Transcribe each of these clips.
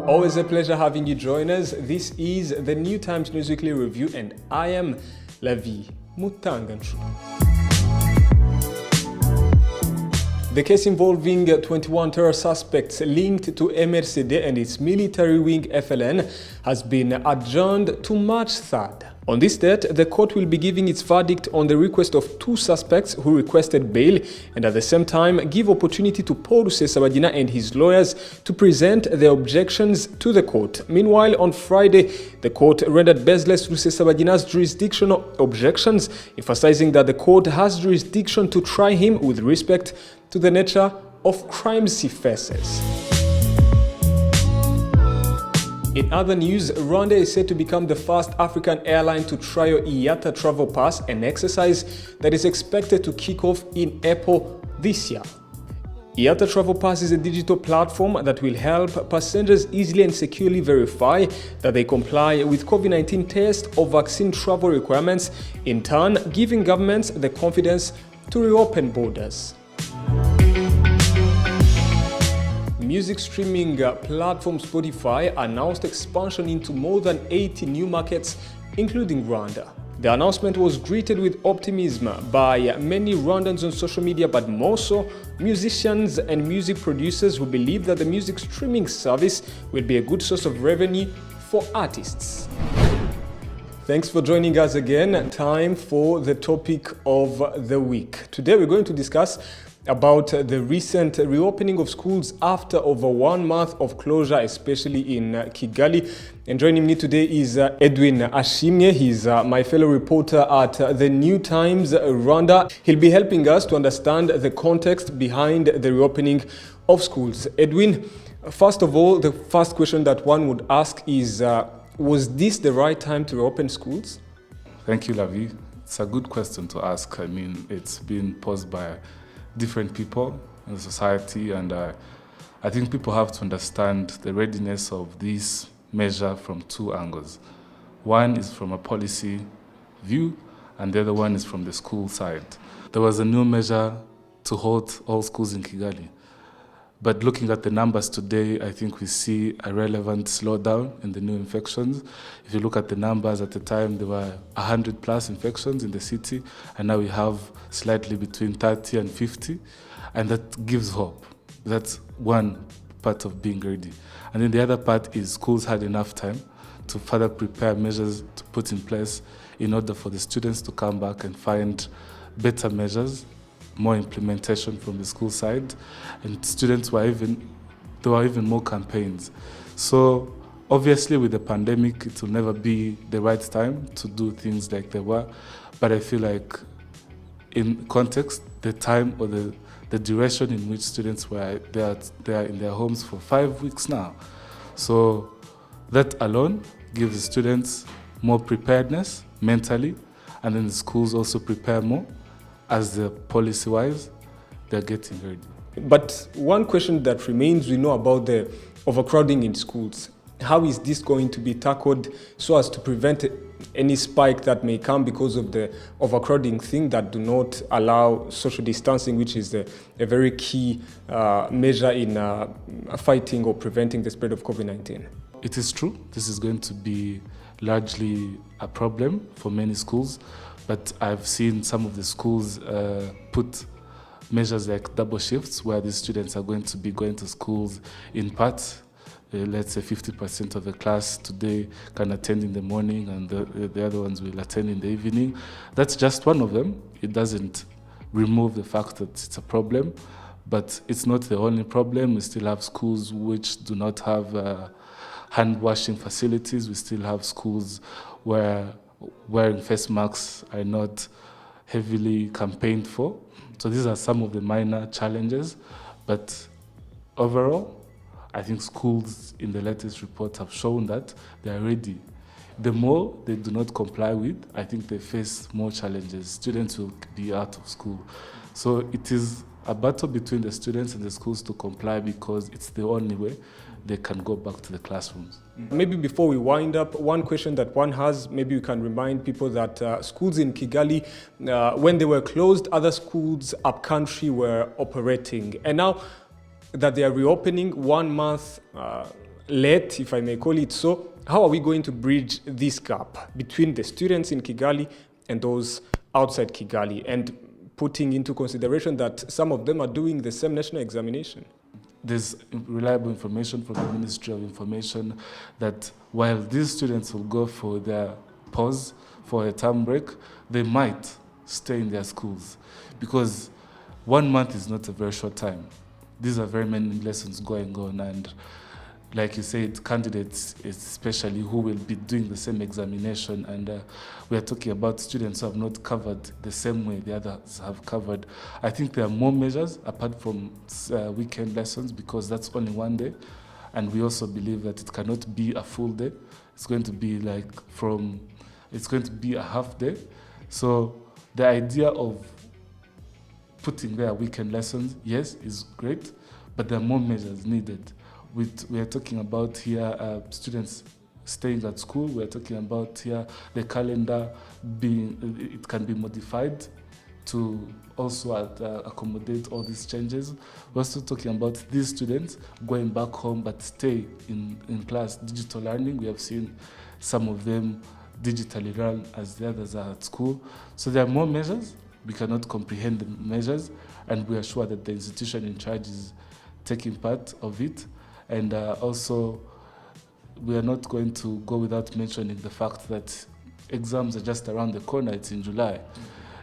Always a pleasure having you join us. This is the New Times News Weekly Review and I am Lavi Mutanganchu. The case involving 21 terror suspects linked to MRCD and its military wing FLN has been adjourned to March 3rd. On this date, the court will be giving its verdict on the request of two suspects who requested bail and at the same time give opportunity to Paul Rusesabagina and his lawyers to present their objections to the court. Meanwhile, on Friday, the court rendered baseless Rusesabagina's jurisdictional objections, emphasizing that the court has jurisdiction to try him with respect to the nature of crimes he faces. In other news, Rwanda is set to become the first African airline to trial IATA Travel Pass, an exercise that is expected to kick off in April this year. IATA Travel Pass is a digital platform that will help passengers easily and securely verify that they comply with COVID-19 test or vaccine travel requirements, in turn giving governments the confidence to reopen borders. Music streaming platform Spotify announced expansion into more than 80 new markets, including Rwanda. The announcement was greeted with optimism by many Rwandans on social media, but more so musicians and music producers who believe that the music streaming service will be a good source of revenue for artists. Thanks for joining us again. Time for the topic of the week. Today we're going to discuss about the recent reopening of schools after over 1 month of closure, especially in Kigali. And joining me today is Edwin Ashimye. He's my fellow reporter at the New Times Rwanda. He'll be helping us to understand the context behind the reopening of schools. Edwin, first of all, the first question that one would ask is, was this the right time to reopen schools? Thank you, Lavi. It's a good question to ask. I mean, it's been posed by different people in society, and I think people have to understand the readiness of this measure from two angles. One is from a policy view, and the other one is from the school side. There was a new measure to hold all schools in Kigali, but looking at the numbers today, I think we see a relevant slowdown in the new infections. If you look at the numbers at the time, there were 100 plus infections in the city, and now we have slightly between 30 and 50, and that gives hope. That's one part of being ready. And then the other part is schools had enough time to further prepare measures to put in place in order for the students to come back and find better measures, more implementation from the school side, and students there were even more campaigns. So obviously with the pandemic, it will never be the right time to do things like they were, but I feel like in context, the time or the duration in which students were they are in their homes for 5 weeks now. So that alone gives the students more preparedness mentally, and then the schools also prepare more as the policy-wise, they're getting ready. But one question that remains, we know about the overcrowding in schools. How is this going to be tackled so as to prevent any spike that may come because of the overcrowding thing that do not allow social distancing, which is a very key measure in fighting or preventing the spread of COVID-19? It is true. This is going to be largely a problem for many schools, but I've seen some of the schools put measures like double shifts where the students are going to be going to schools in parts. Let's say 50% of the class today can attend in the morning and the other ones will attend in the evening. That's just one of them. It doesn't remove the fact that it's a problem, but it's not the only problem. We still have schools which do not have hand washing facilities. We still have schools where wearing face masks are not heavily campaigned for. So these are some of the minor challenges, but overall, I think schools in the latest report have shown that they are ready. The more they do not comply with, I think they face more challenges. Students will be out of school. So it is a battle between the students and the schools to comply because it's the only way they can go back to the classrooms. Maybe before we wind up, one question that one has, maybe you can remind people that schools in Kigali, when they were closed, other schools up country were operating. And now that they are reopening 1 month late, if I may call it so. How are we going to bridge this gap between the students in Kigali and those outside Kigali, and putting into consideration that some of them are doing the same national examination? There's reliable information from the Ministry of Information that while these students will go for their pause, for a term break, they might stay in their schools, because 1 month is not a very short time. These are very many lessons going on, and like you said, candidates especially who will be doing the same examination, and we are talking about students who have not covered the same way the others have covered. I think there are more measures apart from weekend lessons, because that's only 1 day, and we also believe that it cannot be a full day. It's going to be it's going to be a half day. So the idea of putting their weekend lessons, yes, is great, but there are more measures needed. We are talking about here students staying at school. We are talking about here the calendar it can be modified to also accommodate all these changes. We're also talking about these students going back home but stay in class, digital learning. We have seen some of them digitally run as the others are at school. So there are more measures. We cannot comprehend the measures, and we are sure that the institution in charge is taking part of it. And also, we are not going to go without mentioning the fact that exams are just around the corner. It's in July.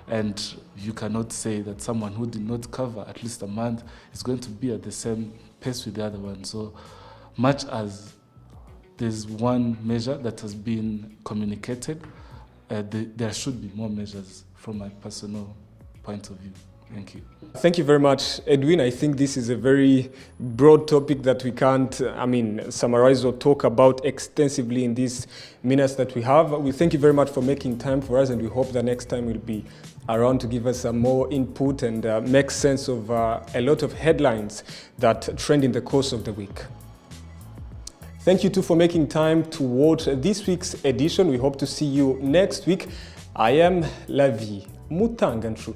And you cannot say that someone who did not cover at least a month is going to be at the same pace with the other one. So much as there's one measure that has been communicated, there should be more measures from my personal point of view. Thank you. Thank you very much, Edwin. I think this is a very broad topic that we can't, summarize or talk about extensively in these minutes that we have. We thank you very much for making time for us, and we hope the next time we'll be around to give us some more input and make sense of a lot of headlines that trend in the course of the week. Thank you too for making time to watch this week's edition. We hope to see you next week. I am Lavi Mutanganchuru.